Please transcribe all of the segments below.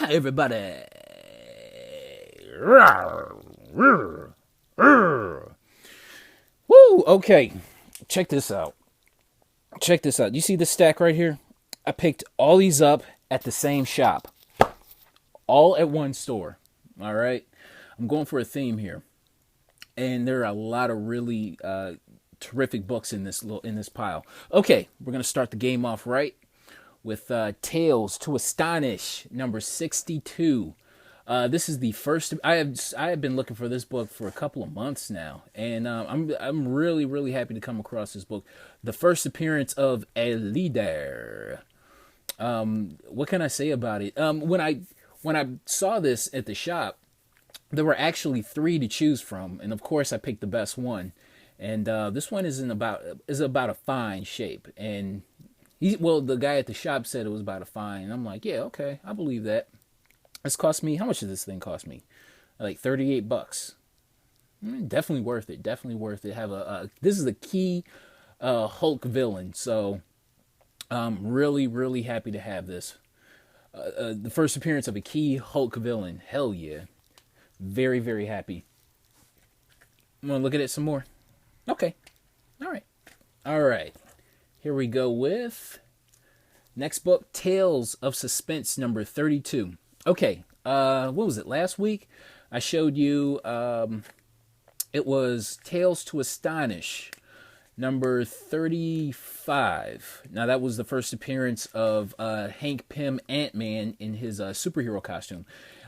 Hi, everybody. Woo! Okay, check this out. Check this out. You see this stack right here? I picked all these up at the same shop, all at one store. All right, I'm going for a theme here, and there are a lot of really terrific books in this pile. Okay, we're gonna start the game off right with Tales to Astonish, number 62. This is the first. I have been looking for this book for a couple of months now, and I'm really happy to come across this book. The first appearance of a leader. What can I say about it? When I saw this at the shop, there were actually 3 to choose from, and of course I picked the best one. And this one is about a fine shape, and the guy at the shop said it was about a fine, and I'm like, yeah, okay, I believe that. This cost me, how much did this thing cost me? Like $38. Definitely worth it. Definitely worth it. This is a key Hulk villain, so I'm really happy to have this. The first appearance of a key Hulk villain. Hell yeah. Very happy. I'm gonna look at it some more. Okay. All right. Here we go with next book, Tales of Suspense, number 32. Okay, what was it? Last week, I showed you, it was Tales to Astonish, number 35. Now, that was the first appearance of Hank Pym Ant-Man in his superhero costume.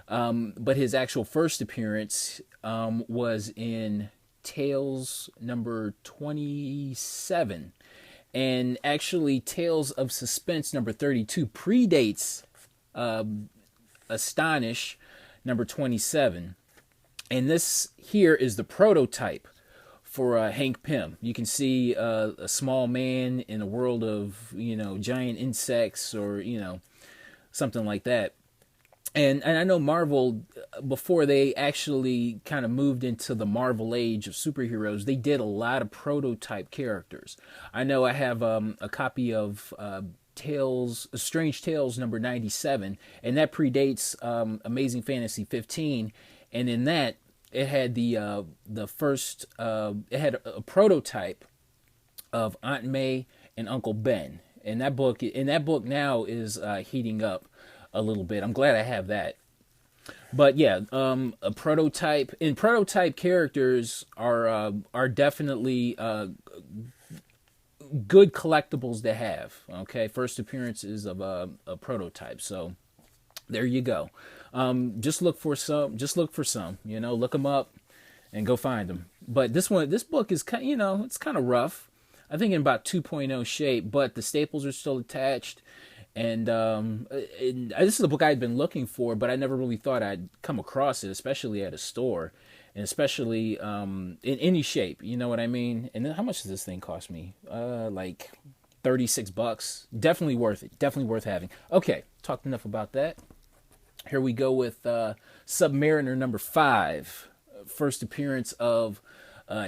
But his actual first appearance was in Tales number 27. And actually, Tales of Suspense, number 32, predates Astonish number 27, and this here is the prototype for Hank Pym. You can see a small man in a world of giant insects or something like that. And I know Marvel, before they actually kind of moved into the Marvel age of superheroes, they did a lot of prototype characters. I know I have a copy of Strange Tales number 97, and that predates Amazing Fantasy 15, and in that it had the first it had a prototype of Aunt May and Uncle Ben, and that book now is heating up a little bit. I'm glad I have that. But yeah, a prototype characters are definitely good collectibles to have. Okay, first appearances of a prototype. So there you go. Just look for some. Look them up and go find them. But this book is it's kind of rough. I think in about 2.0 shape, but the staples are still attached. And this is a book I had been looking for, but I never really thought I'd come across it, especially at a store. And especially in any shape, you know what I mean? And then how much does this thing cost me? Like $36. Definitely worth it. Definitely worth having. Okay, talked enough about that. Here we go with Submariner number 5. First appearance of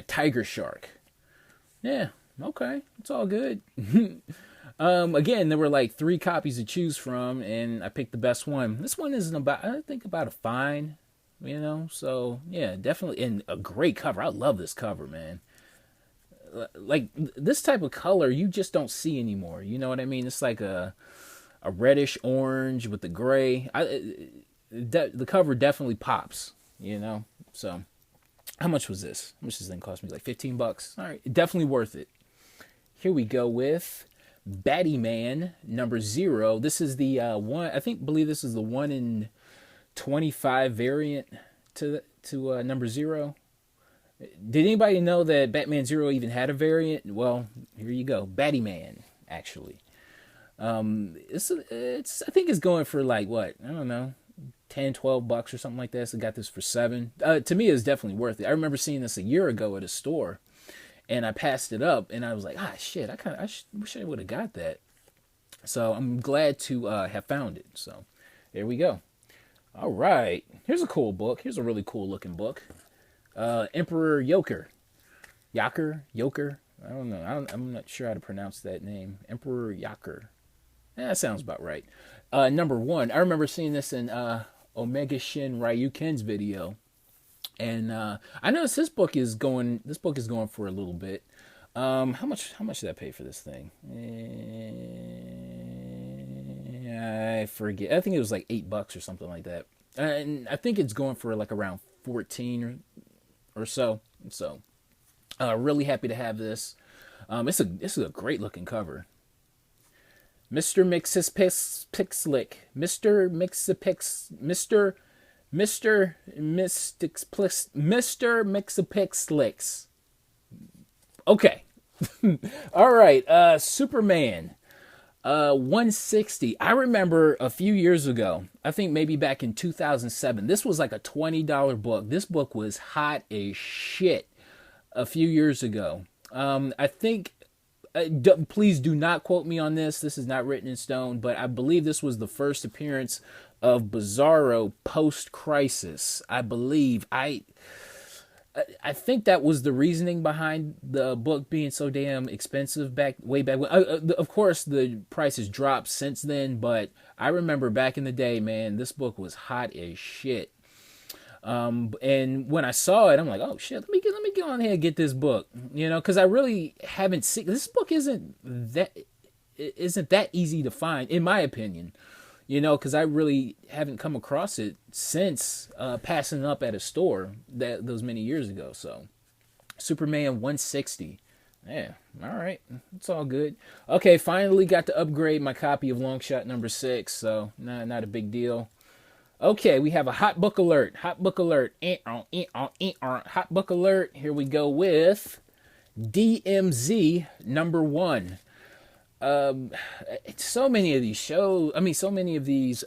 Tiger Shark. Yeah, okay. It's all good. Again, there were like 3 copies to choose from, and I picked the best one. This one isn't about a fine. So yeah, definitely, and a great cover. I love this cover, man. Like this type of color you just don't see anymore. You know what I mean? It's like a reddish orange with the gray. The cover definitely pops. So how much was this? How much does this thing cost me? Like $15. All right, definitely worth it. Here we go with Batman number 0. This is the one. Believe this is the 1 in 25 variant to number 0. Did anybody know that Batman 0 even had a variant? Well, here you go. Batman, actually. It's I think it's going for like what? I don't know, $10-12 or something like that. So I got this for $7. To me, it's definitely worth it. I remember seeing this a year ago at a store, and I passed it up, and I was like, shit, I wish I would have got that. So I'm glad to have found it. So there we go. All right, here's a cool book. Here's a really cool looking book. Emperor Joker. Joker. I don't know. I'm not sure how to pronounce that name. Emperor Joker. That sounds about right. Number one, I remember seeing this in Omega Shin Ryuken's video, and I noticed this book is going. This book is going for a little bit. How much did I pay for this thing? I forget. I think it was like $8 or something like that. And I think it's going for like around 14 or so. So, really happy to have this. It's a great looking cover. Mr. Mixapixlick. Mr. Mixapixlicks. Okay. All right. Superman. 160. I remember a few years ago, I think maybe back in 2007, this was like a $20 book. This book was hot as shit a few years ago. I think, please do not quote me on this. This is not written in stone, but I believe this was the first appearance of Bizarro post-crisis. I believe. I think that was the reasoning behind the book being so damn expensive way back when. Of course, the price has dropped since then, but I remember back in the day, man, this book was hot as shit. And when I saw it, I'm like, oh shit, let me get on here and get this book, because I really haven't seen this book. Isn't that easy to find, in my opinion. Because I really haven't come across it since passing up at a store those many years ago. So, Superman 160. Yeah, all right. It's all good. Okay, finally got to upgrade my copy of Longshot number 6. So, not a big deal. Okay, we have a hot book alert. Hot book alert. Hot book alert. Here we go with DMZ number 1. So many of these shows, so many of these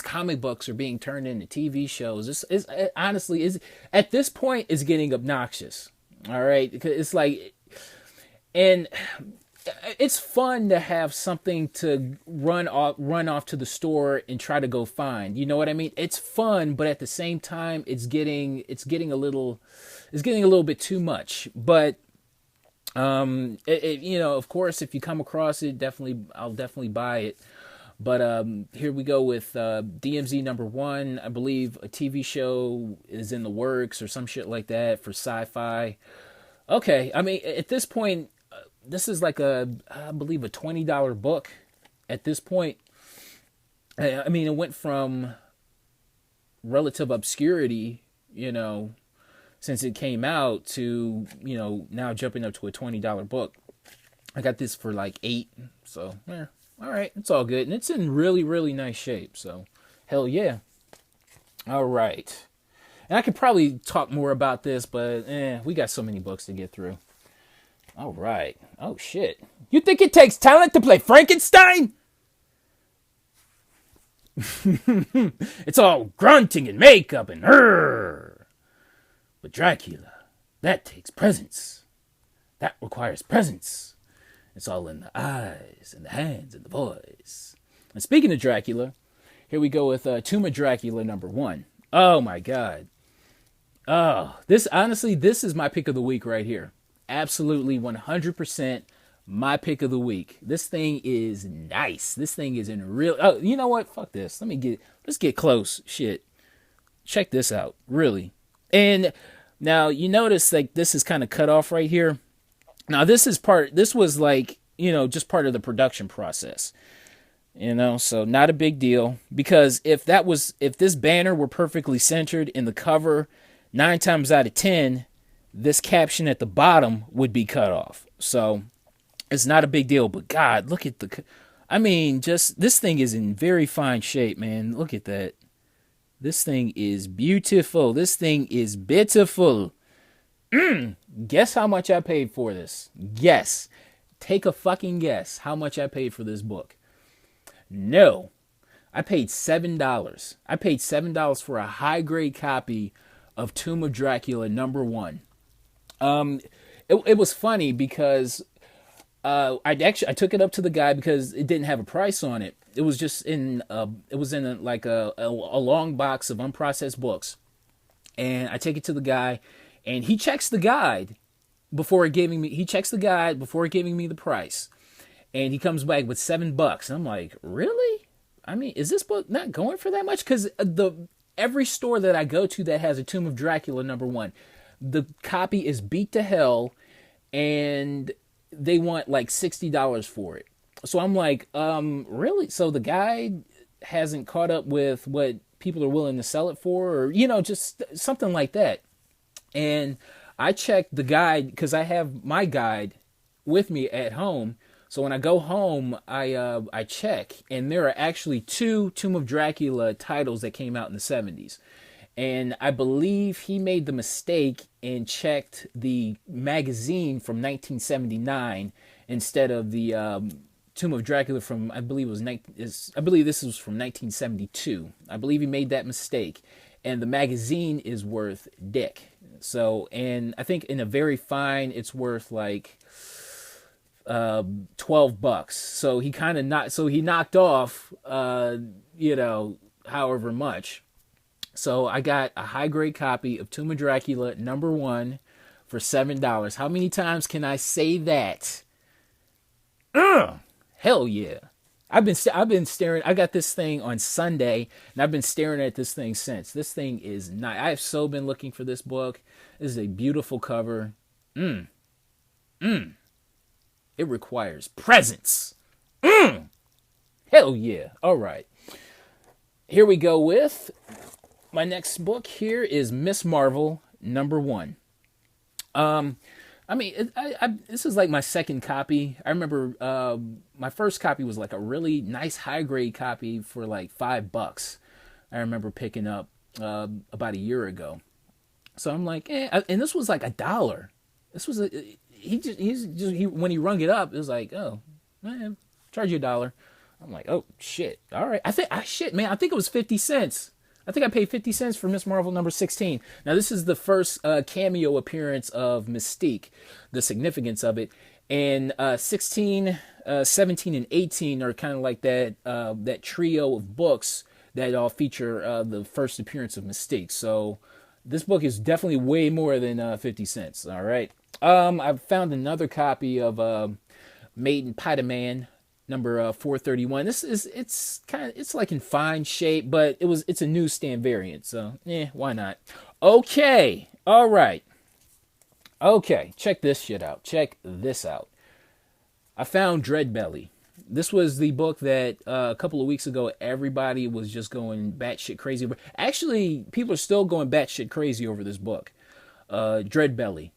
comic books are being turned into TV shows. It's honestly, at this point, it's getting obnoxious. All right. It's like, and it's fun to have something to run off to the store and try to go find. You know what I mean? It's fun, but at the same time, it's getting a little bit too much. But of course, if you come across it, I'll definitely buy it. But here we go with DMZ number 1. I believe a TV show is in the works or some shit like that for Sci-Fi. Okay, at this point, this is like I believe a $20 book. At this point, it went from relative obscurity, since it came out to, now jumping up to a $20 book. I got this for like $8. So, yeah, all right. It's all good. And it's in really, really nice shape. So, hell yeah. All right. And I could probably talk more about this, but we got so many books to get through. All right. Oh, shit. You think it takes talent to play Frankenstein? It's all grunting and makeup and But Dracula, that takes presence. That requires presence. It's all in the eyes and the hands and the voice. And speaking of Dracula, here we go with Tomb of Dracula number 1. Oh my God. Oh, this is my pick of the week right here. Absolutely 100% my pick of the week. This thing is nice. This thing is in real. Oh, you know what? Fuck this. Let's get close. Shit. Check this out. Really. And now you notice like this is kind of cut off right here. Now this was like, just part of the production process, so not a big deal, because if this banner were perfectly centered in the cover, 9 times out of 10, this caption at the bottom would be cut off. So it's not a big deal, but God, look at this thing is in very fine shape, man. Look at that. This thing is beautiful. This thing is beautiful. Guess how much I paid for this? Guess. Take a fucking guess how much I paid for this book. No. I paid $7. I paid $7 for a high-grade copy of Tomb of Dracula number 1. It was funny because I took it up to the guy because it didn't have a price on it. It was just in a long box of unprocessed books, and I take it to the guy, and he checks the guide before giving me the price. and he comes back with $7. And I'm like, really? I mean, is this book not going for that much? Because every store that I go to that has a Tomb of Dracula #1, the copy is beat to hell, and they want like $60 for it. So I'm like, really? So the guy hasn't caught up with what people are willing to sell it for, or, you know, just something like that. And I checked the guide because I have my guide with me at home. So when I go home, I check, and there are actually 2 Tomb of Dracula titles that came out in the 70s. And I believe he made the mistake and checked the magazine from 1979 instead of the Tomb of Dracula from, I believe this was from 1972. I believe he made that mistake, and the magazine is worth dick. So, and I think in a very fine, it's worth like $12. So he kind of he knocked off, you know, however much. So I got a high grade copy of Tomb of Dracula #1 for $7. How many times can I say that? Hell yeah. I've been staring. I got this thing on Sunday, and I've been staring at this thing since. This thing is nice. I've so been looking for this book. This is a beautiful cover. It requires presence. Hell yeah. All right. Here we go with my next book. Here is Miss Marvel #1. I mean, this is like my second copy. I remember my first copy was like a really nice high grade copy for like $5. I remember picking up about a year ago. So I'm like, and this was like $1. This was he when he rung it up, it was like, oh, man, charge you $1. I'm like, oh shit, all right. I think it was 50 cents. I think I paid 50 cents for Miss Marvel #16. Now, this is the first cameo appearance of Mystique, the significance of it. And 16, 17, and 18 are kind of like that trio of books that all feature the first appearance of Mystique. So this book is definitely way more than 50 cents, all right? I've found another copy of Maiden Spider-Man number 431. It's like in fine shape, but it's a newsstand variant, so why not? Okay, all right. Okay, check this shit out. Check this out. I found Dredd. This was the book that a couple of weeks ago everybody was just going batshit crazy over. Actually, people are still going batshit crazy over this book, Dredd.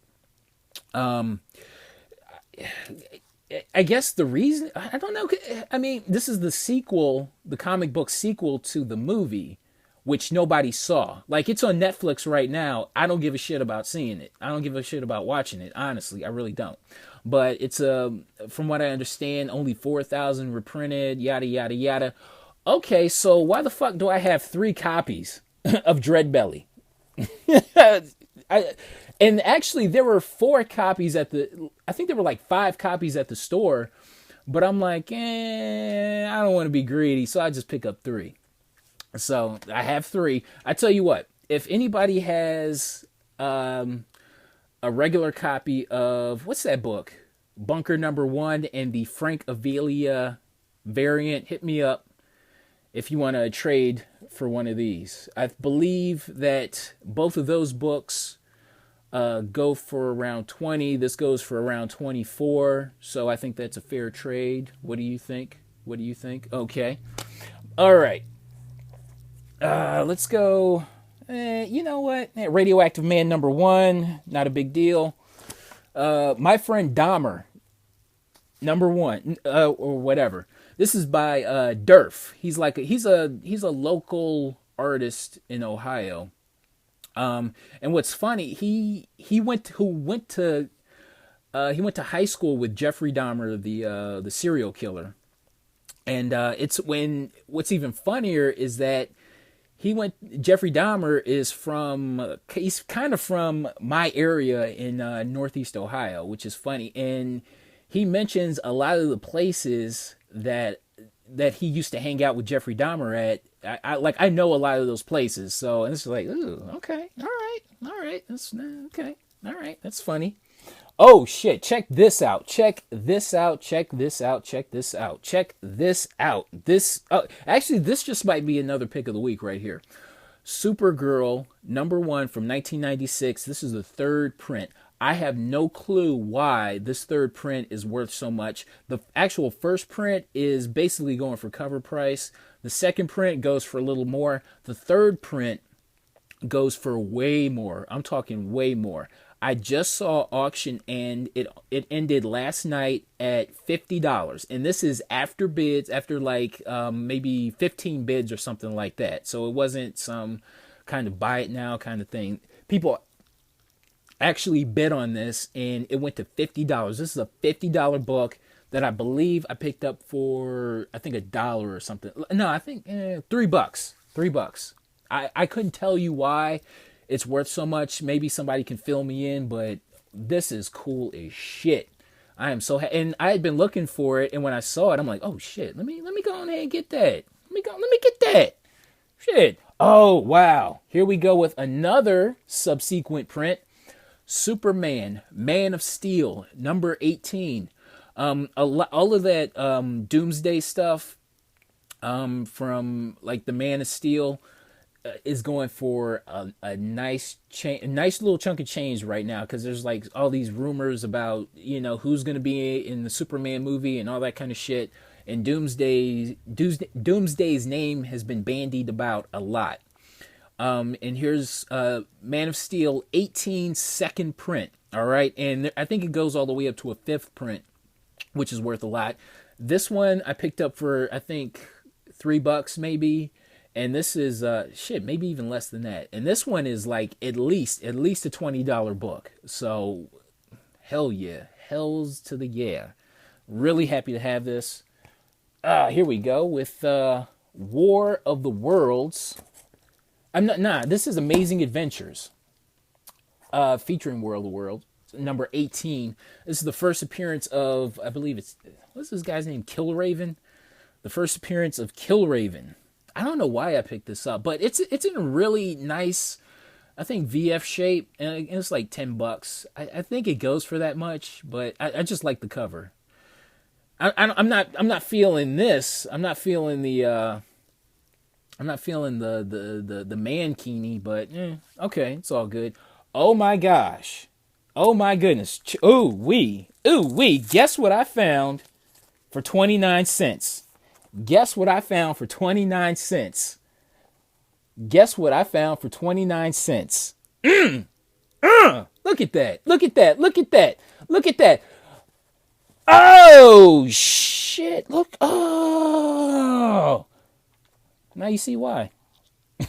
I guess the reason, I don't know. I mean, this is the sequel, the comic book sequel to the movie, which nobody saw. Like, it's on Netflix right now. I don't give a shit about seeing it. I don't give a shit about watching it. Honestly, I really don't. But it's, from what I understand, only 4,000 reprinted, yada, yada, yada. Okay, so why the fuck do I have 3 copies of Dredd? And actually, there were 4 copies I think there were like 5 copies at the store, but I'm like, I don't want to be greedy, so I just pick up 3. So I have 3. I tell you what, if anybody has a regular copy of, what's that book? Bunker #1 and the Frank Avelia variant, hit me up if you want to trade for one of these. I believe that both of those books go for around 20. This goes for around 24. So I think that's a fair trade. What do you think? Okay. All right. Let's go. You know what? Radioactive Man #1. Not a big deal. My Friend Dahmer #1, or whatever. This is by Durf. He's a local artist in Ohio. And what's funny, he went to high school with Jeffrey Dahmer, the serial killer. And what's even funnier is that Jeffrey Dahmer is he's kind of from my area in Northeast Ohio, which is funny. And he mentions a lot of the places that he used to hang out with Jeffrey Dahmer at. I know a lot of those places, so, and it's like, ooh, okay, all right, that's okay, all right, that's funny. Oh shit, check this out. Check this out. Check this out. Check this out. Check this out. Actually, this just might be another pick of the week right here. Supergirl #1 from 1996. This is the third print. I have no clue why this third print is worth so much. The actual first print is basically going for cover price. The second print goes for a little more. The third print goes for way more. I'm talking way more. I just saw auction and it ended last night at $50. And this is after bids, after like maybe 15 bids or something like that. So it wasn't some kind of buy it now kind of thing. People actually bid on this and it went to $50. This is a $50 book that I believe I picked up for, I think, $1 or something. No, I think $3. $3. I couldn't tell you why it's worth so much. Maybe somebody can fill me in, but this is cool as shit. I am so and I had been looking for it, and when I saw it, I'm like, oh shit, let me go on ahead and get that. Let me get that. Shit. Oh wow. Here we go with another subsequent print. Superman, Man of Steel, #18. All of that Doomsday stuff from like the Man of Steel is going for a nice little chunk of change right now, because there's like all these rumors about, you know, who's going to be in the Superman movie and all that kind of shit. And Doomsday's name has been bandied about a lot. And here's Man of Steel 18 second print. All right, and I think it goes all the way up to a 5th print, which is worth a lot. This one I picked up for, I think, $3 maybe. And this is, maybe even less than that. And this one is like at least a $20 book. So, hell yeah. Hells to the yeah. Really happy to have this. Here we go with War of the Worlds. This is Amazing Adventures. Featuring War of the Worlds. #18. This is the first appearance of, I believe what's this guy's name? Killraven? The first appearance of Killraven. I don't know why I picked this up, but it's in a really nice, I think, VF shape, and it's like $10. I think it goes for that much, but I just like the cover. I'm not feeling this. I'm not feeling the mankini, but okay, it's all good. Oh my gosh, oh my goodness, ooh wee. Guess what I found for 29 cents? Guess what I found for 29 cents? Guess what I found for 29 cents? Look at that. Look at that. Look at that. Look at that. Oh, shit. Look. Oh. Now you see why.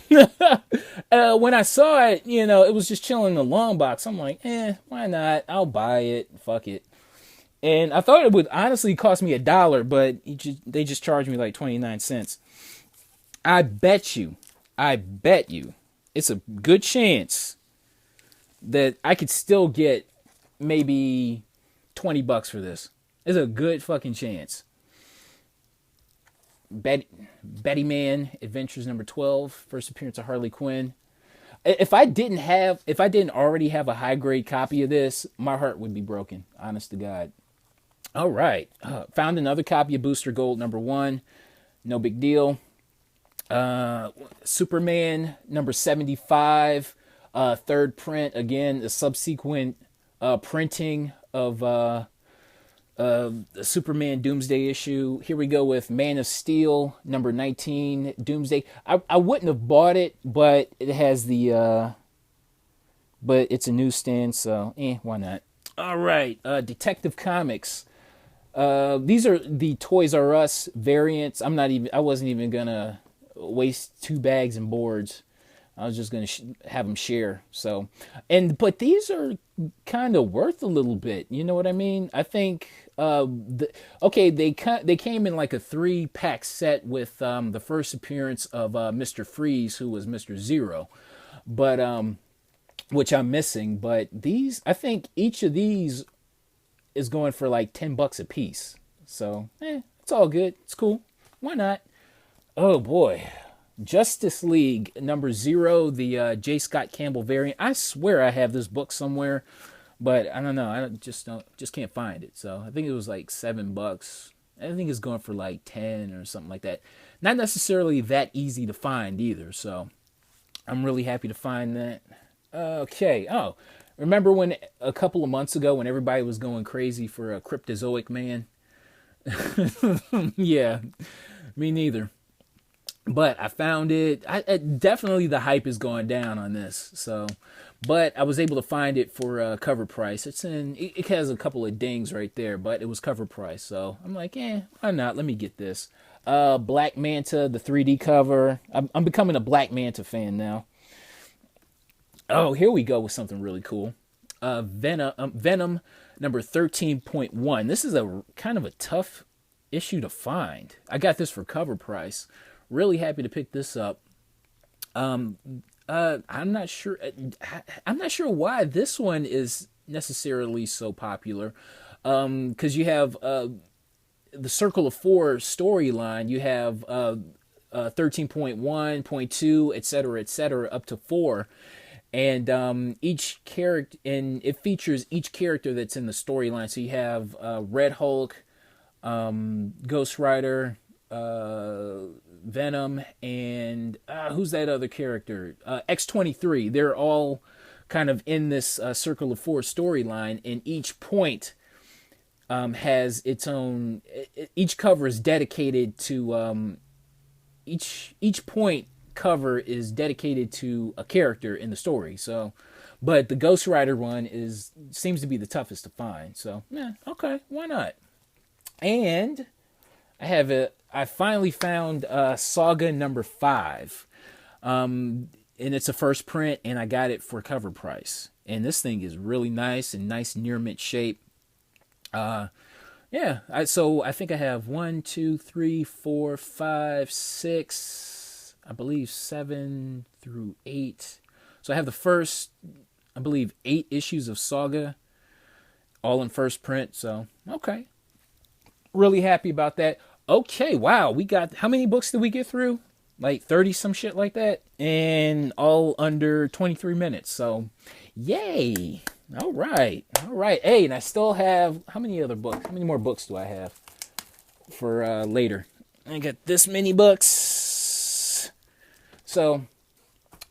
When I saw it, you know, it was just chilling in the long box. I'm like, why not? I'll buy it. Fuck it. And I thought it would honestly cost me $1, but they just charged me like 29 cents. I bet you, it's a good chance that I could still get maybe $20 for this. It's a good fucking chance. Betty Man Adventures #12, first appearance of Harley Quinn. If I didn't already have a high grade copy of this, my heart would be broken. Honest to God. All right. Found another copy of Booster Gold #1. No big deal. Superman #75. Third print. Again, a subsequent printing of the Superman Doomsday issue. Here we go with Man of Steel #19. Doomsday. I wouldn't have bought it, but it has the... but it's a newsstand, so why not? All right. Detective Comics. These are the Toys R Us variants. I wasn't even gonna waste 2 bags and boards. I was just gonna have them share. So, but these are kind of worth a little bit. You know what I mean? I think. They came in like a 3-pack set with the first appearance of Mr. Freeze, who was Mr. Zero, but which I'm missing. But these, I think each of these is going for like $10 a piece. So, it's all good. It's cool. Why not? Oh boy. Justice League #0, the J. Scott Campbell variant. I swear I have this book somewhere, But I don't know. Just can't find it. So I think it was like $7. I think it's going for like 10 or something like that. Not necessarily that easy to find either. So I'm really happy to find that. Okay. Oh, remember when a couple of months ago when everybody was going crazy for a Cryptozoic man? Yeah, me neither. But I found it. Definitely the hype is going down on this. So, but I was able to find it for cover price. It has a couple of dings right there, but it was cover price. So I'm like, why not? Let me get this. Black Manta, the 3D cover. I'm becoming a Black Manta fan now. Oh, here we go with something really cool. Venom number 13.1. This is a kind of a tough issue to find. I got this for cover price. Really happy to pick this up. I'm not sure. I'm not sure why this one is necessarily so popular. Because you have the Circle of Four storyline. You have 13.1, point 2, etc., up to 4. And each character, and it features each character that's in the storyline. So you have Red Hulk, Ghost Rider, Venom, and who's that other character? X-23. They're all kind of in this Circle of Four storyline, and each point has its own. Each cover is dedicated to each point cover is dedicated to a character in the story. So, but the Ghost Rider one seems to be the toughest to find. So, okay, why not? And I finally found Saga number 5. And it's a first print, and I got it for cover price. And this thing is really nice and nice near mint shape. So I think I have 1, 2, 3, 4, 5, 6, I believe 7 through 8. So I have the first, I believe, 8 issues of Saga, all in first print. So, okay. Really happy about that. Okay, wow. We got, how many books did we get through? Like 30 some shit like that? And all under 23 minutes. So, yay. All right. Hey, and I still have, how many other books? How many more books do I have for later? I got this many books. So,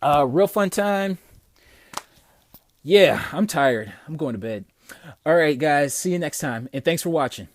real fun time. Yeah, I'm tired. I'm going to bed. All right, guys. See you next time. And thanks for watching.